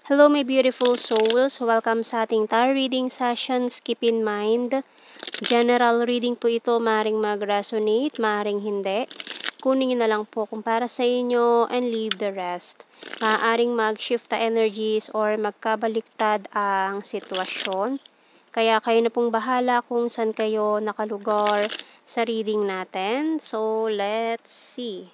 Hello my beautiful souls! Welcome sa ating tarot reading sessions. Keep in mind, general reading po ito. Maaaring mag-resonate, maaaring hindi. Kunin nyo na lang po kung para sa inyo and leave the rest. Maaaring mag-shift the energies or magkabaliktad ang sitwasyon. Kaya kayo na pong bahala kung saan kayo nakalugar sa reading natin. So, let's see.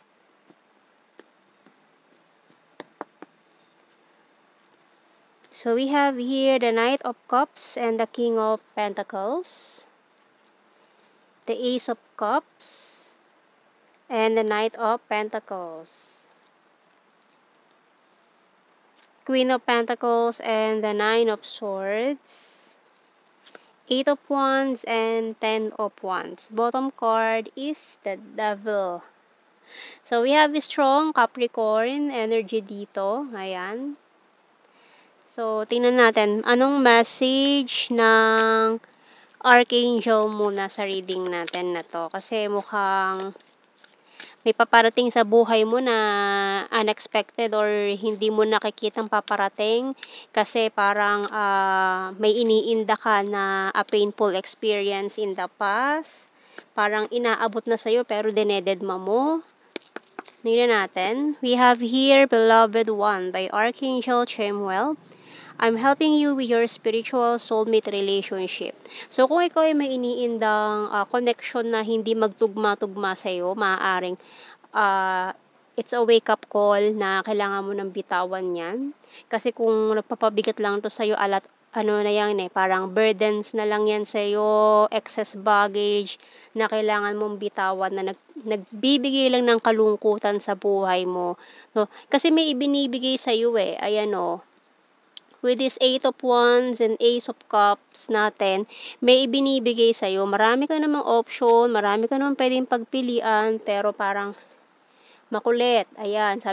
So we have here the Knight of Cups and the King of Pentacles, the Ace of Cups, and the Knight of Pentacles, Queen of Pentacles and the Nine of Swords, Eight of Wands and Ten of Wands. Bottom card is the Devil. So we have a strong Capricorn energy dito. Ayan. So, tingnan natin, anong message ng Archangel muna sa reading natin na to. Kasi mukhang may paparating sa buhay mo na unexpected or hindi mo nakikitang paparating. Kasi parang may iniinda ka na a painful experience in the past. Parang inaabot na sa'yo pero dinededma mo. Tingnan natin. We have here Beloved One by Archangel Chamuel. I'm helping you with your spiritual soulmate relationship. So, kung ikaw ay may iniindang connection na hindi magtugma-tugma sa'yo, maaaring it's a wake-up call na kailangan mo ng bitawan yan. Kasi kung nagpapabigat lang to sa'yo, ano na yan parang burdens na lang yan sa'yo, excess baggage na kailangan mong bitawan na nagbibigay lang ng kalungkutan sa buhay mo. No? Kasi may ibinibigay sa'yo ayan with this Eight of Wands and Ace of Cups natin, may ibinibigay sa'yo. Marami ka namang option, marami ka namang pwedeng pagpilian, pero parang makulit. Ayan,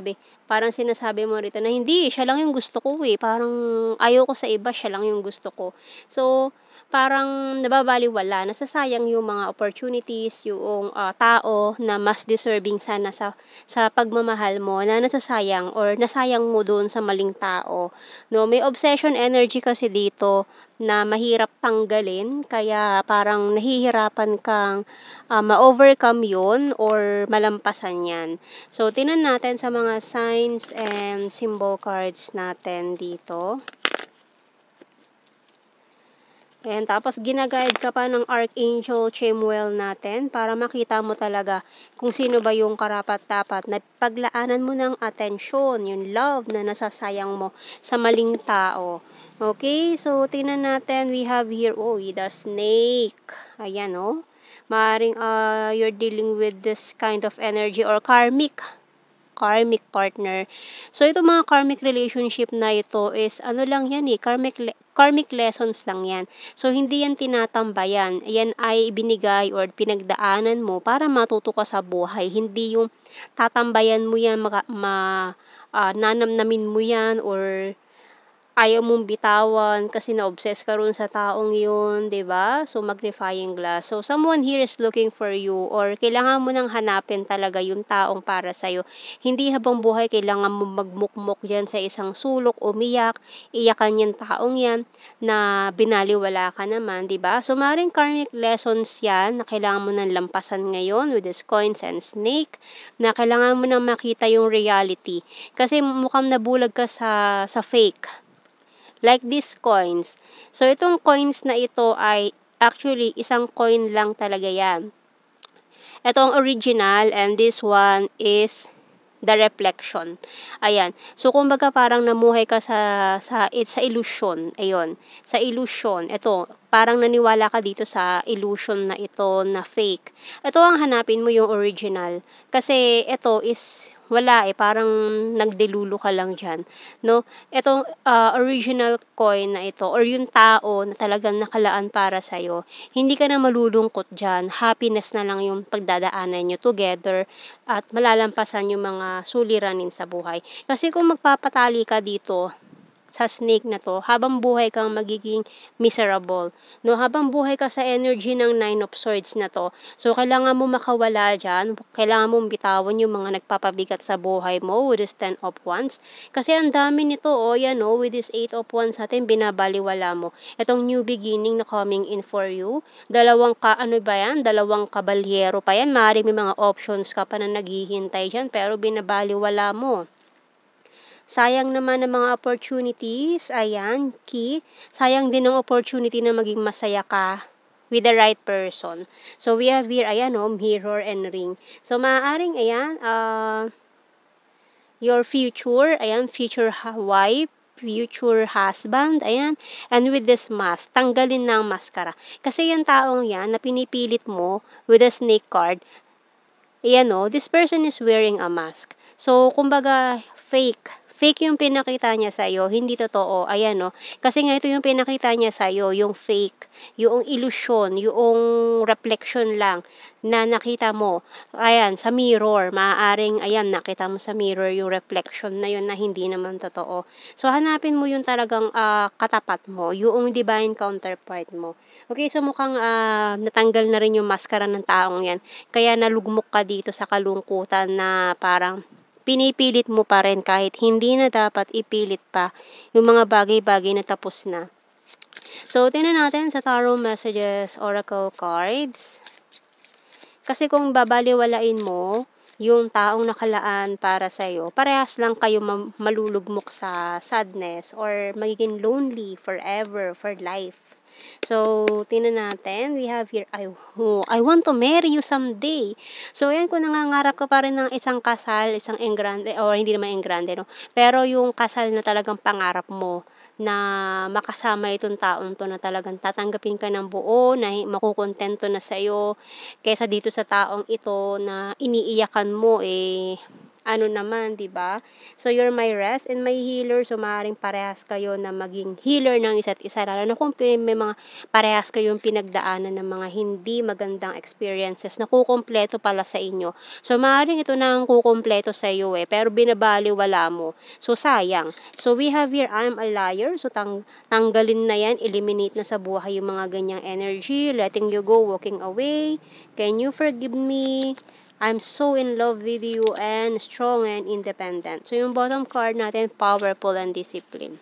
parang sinasabi mo rito na hindi, siya lang yung gusto ko Parang ayaw ko sa iba, siya lang yung gusto ko. So, parang nababaliwala, nasasayang yung mga opportunities, yung tao na mas deserving sana sa pagmamahal mo na nasasayang or nasayang mo doon sa maling tao. No, may obsession energy kasi dito na mahirap tanggalin, kaya parang nahihirapan kang ma-overcome yun or malampasan yan. So, tingnan natin sa mga signs and symbol cards natin dito. And tapos ginaguide ka pa ng Archangel Chamuel natin para makita mo talaga kung sino ba yung karapat-dapat na paglaanan mo ng atensyon, yung love na nasasayang mo sa maling tao. Okay, so tingnan natin, we have here, the snake. Ayan Maaring you're dealing with this kind of energy or karmic partner. So, itong mga karmic relationship na ito is, ano lang yan karmic lessons lang yan. So, hindi yan tinatambayan. Yan ay binigay or pinagdaanan mo para matuto ka sa buhay. Hindi yung tatambayan mo yan, nanamnamin mo yan, or ayaw mong bitawan kasi na-obsess ka rin sa taong yun, 'di ba? So, magnifying glass. So, someone here is looking for you or kailangan mo nang hanapin talaga yung taong para sa'yo. Hindi habang buhay kailangan mo magmukmok dyan sa isang sulok, umiyak, iyakan yung taong yan na binaliwala ka naman, 'di ba? So, maring karmic lessons yan na kailangan mo nang lampasan ngayon with this coins and snake na kailangan mo nang makita yung reality. Kasi mukhang nabulag ka sa fake. Like these coins. So, itong coins na ito ay actually isang coin lang talaga yan. Ito ang original and this one is the reflection. Ayan. So, kumbaga parang namuhay ka sa illusion. Ayun. Sa illusion. Ito, parang naniwala ka dito sa illusion na ito na fake. Ito ang hanapin mo yung original. Kasi ito is wala parang nagdelulu ka lang dyan, no? Itong original coin na ito or yung tao na talagang nakalaan para sa'yo, hindi ka na malulungkot dyan, happiness na lang yung pagdadaanan nyo together at malalampasan yung mga suliranin sa buhay. Kasi kung magpapatali ka dito, sa snake na to, habang buhay kang magiging miserable, no? Habang buhay ka sa energy ng Nine of Swords na to. So, kailangan mo makawala dyan. Kailangan mong bitawan yung mga nagpapabigat sa buhay mo with this Ten of Wands. Kasi ang dami nito, yan, with this Eight of Wands natin, binabaliwala mo. Itong new beginning na coming in for you. Dalawang kabalyero pa yan. Maaari may mga options ka pa na naghihintay dyan, pero binabaliwala mo. Sayang naman ang mga opportunities. Ayan, key. Sayang din ang opportunity na maging masaya ka with the right person. So, we have here, ayan, mirror and ring. So, maaaring, ayan, your future, ayan, future wife, future husband, ayan, and with this mask, tanggalin na ang maskara. Kasi yung taong yan, na pinipilit mo with the snake card, ayan, this person is wearing a mask. So, kumbaga, fake yung pinakita niya sa'yo, hindi totoo, ayan, kasi nga ito yung pinakita niya sa'yo, yung fake, yung illusion, yung reflection lang, na nakita mo, ayan, sa mirror, maaaring, ayan, nakita mo sa mirror yung reflection na yun na hindi naman totoo. So, hanapin mo yung talagang katapat mo, yung divine counterpart mo. Okay, so mukhang natanggal na rin yung maskara ng taong yan, kaya nalugmok ka dito sa kalungkutan na parang pinipilit mo pa rin kahit hindi na dapat ipilit pa yung mga bagay-bagay na tapos na. So, tingnan natin sa Tarot Messages Oracle Cards. Kasi kung babaliwalain mo yung taong nakalaan para sa'yo, parehas lang kayo malulugmok sa sadness or magiging lonely forever, for life. So, tingnan natin. We have here, I want to marry you someday. So, ayan, kung nangangarap ka pa rin ng isang kasal, isang enggrande, or hindi naman enggrande, pero yung kasal na talagang pangarap mo, na makasama itong taong to na talagang tatanggapin ka ng buo, na makukontento na sa'yo, kaysa dito sa taong ito na iniiyakan mo, ano naman, 'di ba? So, you're my rest and my healer. So, maaaring parehas kayo na maging healer ng isa't isa. Lalo na kung may mga parehas kayong pinagdaanan ng mga hindi magandang experiences na kukumpleto pala sa inyo. So, maaaring ito na ang kukumpleto sa iyo pero binabaliwala mo. So, sayang. So, we have here, I'm a liar. So, tanggalin na yan, eliminate na sa buhay yung mga ganyang energy, letting you go, walking away. Can you forgive me? I'm so in love with you and strong and independent. So, yung bottom card natin, powerful and discipline.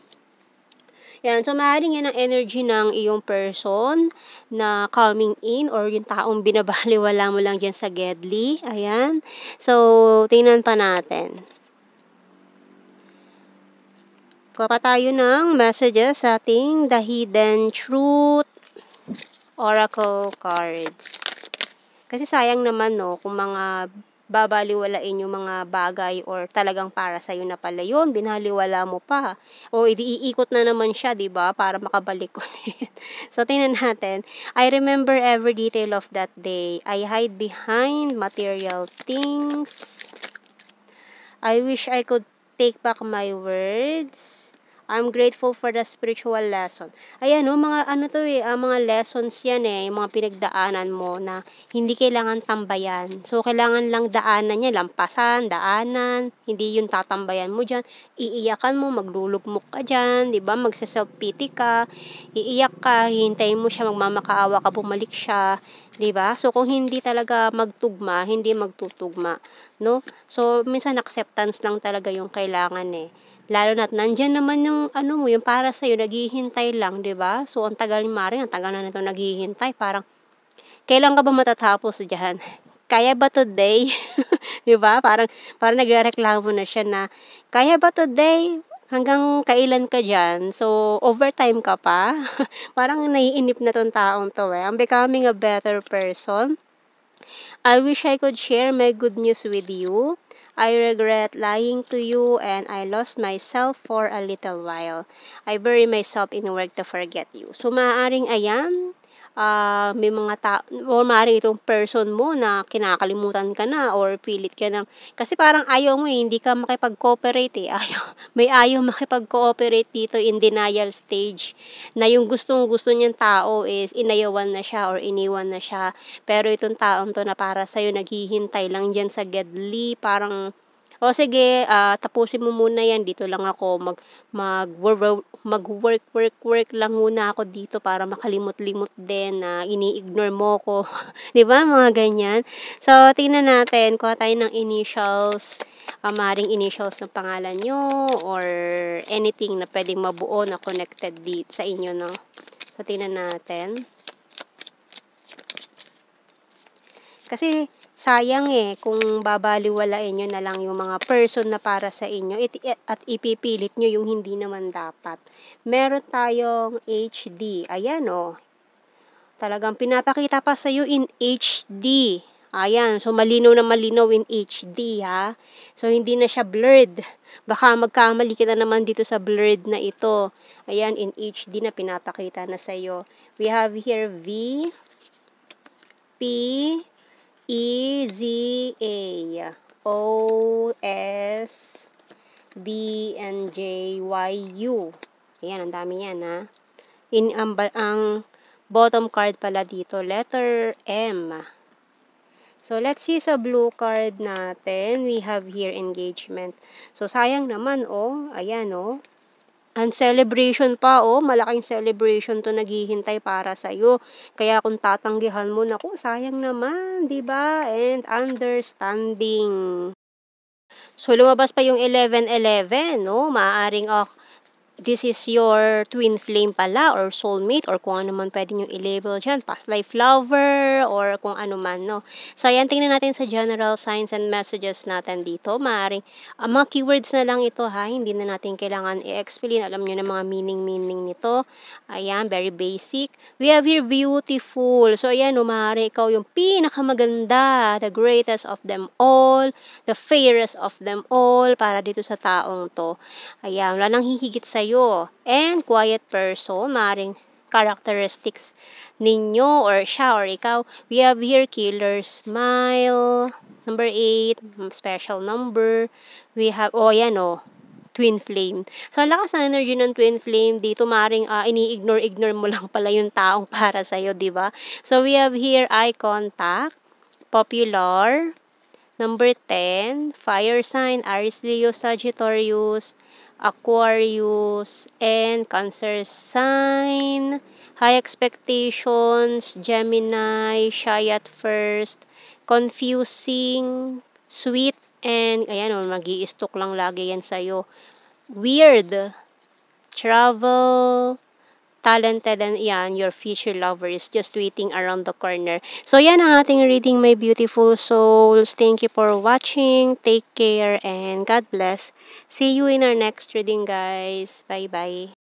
Yan. So, maaaring yan ang energy ng iyong person na coming in or yung taong binabaliwala mo lang dyan sa Gedli. Ayan. So, tingnan pa natin. Kuha pa tayo ng messages sa ating The Hidden Truth Oracle Cards. Kasi sayang naman, kung mga babaliwalain yung mga bagay or talagang para sa'yo na pala yun, binaliwala mo pa. O iikot na naman siya, diba? Para makabalik ulit. So, tingnan natin. I remember every detail of that day. I hide behind material things. I wish I could take back my words. I'm grateful for the spiritual lesson. Ayan, mga mga lessons yan yung mga pinagdaanan mo na hindi kailangan tambayan. So, kailangan lang daanan niya, lampasan, daanan, hindi yung tatambayan mo dyan. Iiyakan mo, maglulugmok ka dyan, di ba? Magsa-self-pity ka, iiyak ka, hihintayin mo siya, magmamakaawa ka, bumalik siya, di ba? So, kung hindi talaga magtugma, hindi magtutugma, no? So, minsan acceptance lang talaga yung kailangan Lalo na't nandiyan naman yung yung para sa'yo, naghihintay lang, 'di ba? So, ang tagal ni Mari, ang tagal na nito naghihintay, parang kailan ka ba matatapos diyan? Kaya ba today? 'Di ba? Parang nagrereklamo na siya na, kaya ba today? Hanggang kailan ka diyan? So, overtime ka pa? Parang naiinip na 'tong taong 'to I'm becoming a better person. I wish I could share my good news with you. I regret lying to you and I lost myself for a little while. I bury myself in work to forget you. So, maaaring ayan, may mga o maaaring itong person mo na kinakalimutan ka na or pilit ka ng, kasi parang ayaw mo hindi ka makipag-cooperate ayaw makipag-cooperate dito in denial stage, na yung gustong-gusto niyang tao is inayawan na siya or iniwan na siya. Pero itong taong to na para sa'yo naghihintay lang dyan sa Gedli, parang O sige, tapusin mo muna yan. Dito lang ako mag-work lang muna ako dito para makalimot-limot din na ini-ignore mo ko. 'Di ba, mga ganyan? So, tingnan natin, kuha tayo ng initials, maaaring initials ng pangalan nyo or anything na pwedeng mabuo na connected dito sa inyo, no? So, tingnan natin. Kasi sayang kung babaliwalain nyo na lang yung mga person na para sa inyo at ipipilit nyo yung hindi naman dapat. Meron tayong HD. Ayan Talagang pinapakita pa sa'yo in HD. Ayan. So, malinaw na malinaw in HD, ha. So, hindi na siya blurred. Baka magkamali kita naman dito sa blurred na ito. Ayan, in HD na pinapakita na sa'yo. We have here V, P, E, Z, A, O, S, B, and J, Y, U. Ayan, ang dami yan, ha. Ang bottom card pala dito, letter M. So, let's see sa blue card natin. We have here engagement. So, sayang naman, ayan, Ang celebration pa, malaking celebration to naghihintay para sa'yo. Kaya kung tatanggihan mo, naku, sayang naman, di ba? And understanding. So, lumabas pa yung 11-11, Maaaring, this is your twin flame pala or soulmate or kung ano man pwede nyo i-label dyan, past life lover or kung ano man, So, ayan, tingnan natin sa general signs and messages natin dito. Maaaring, mga keywords na lang ito, ha. Hindi na natin kailangan i-explain. Alam nyo na mga meaning nito. Ayan, very basic. We have here beautiful. So, ayan, maaaring ikaw yung pinakamaganda, the greatest of them all, the fairest of them all, para dito sa taong to. Ayan, wala nang hihigit sa'yo. And quiet person, maaaring characteristics ninyo or siya or ikaw. We have here killer smile, number 8, special number. We have, ayan twin flame. So, ang lakas ng energy ng twin flame dito, maaaring ini-ignore mo lang pala yung taong para sa'yo, di ba? So, we have here eye contact, popular, number 10, fire sign, Aries, Leo, Sagittarius, Aquarius, and Cancer sign. High expectations, Gemini, shy at first, confusing, sweet, and ayan magi-stock lang lagi yan sa'yo. Weird, travel, talented, and yan, your future lover is just waiting around the corner. So, yan ang ating reading, my beautiful souls. Thank you for watching. Take care and God bless. See you in our next reading, guys. Bye-bye.